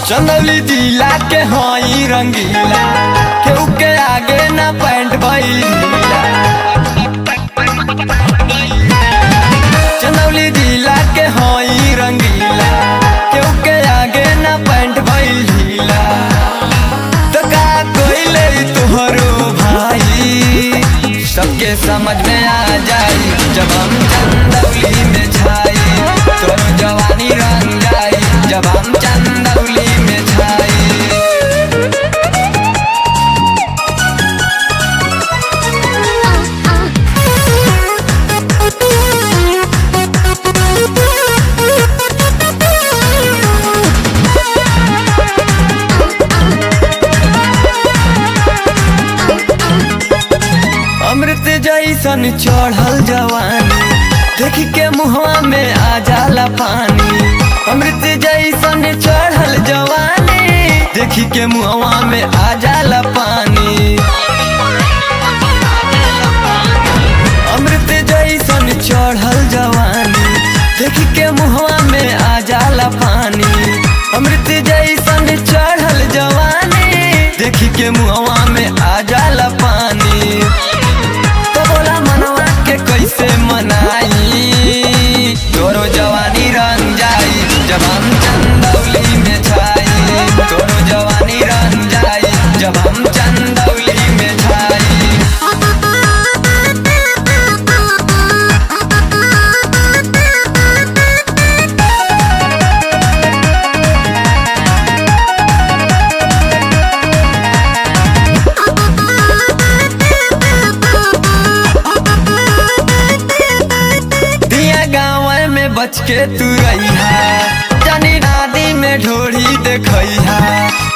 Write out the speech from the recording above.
चंदौली जिला के हई रंगीला केहू के आगे ना पैंट भइल ढीला। चंदौली जिला के हई रंगीला केहू के आगे ना पैंट भइल ढीला। तो का कोइले तोहरो भाई सबके समझ में आ जाई जब हम चंदौली में छाई। तोरो जवानी रंग जाई जब हम चंदौली में छाई। अमृत जैसन चढ़ल जवानी देखी के मुहवा में आ जाला पानी। अमृत जैसन चढ़ल जवानी देखी के मुहवा में आ जाला पानी। अमृत जैसन चढ़ल जवानी देखी के मुहवा में आ जाला पानी। अमृत जैसन चढ़ल जवानी देखी के मुहवा में आ जाला पानी। तो बोला मनवा के कैसे मनाई तोरो जवानी रंग जाई जब हम चंदौली में छाई। तोरो जवानी रंग जाई जब हम चंदौली में छाई। बच के तू रही है जानी नादी में ढोरी देखई है।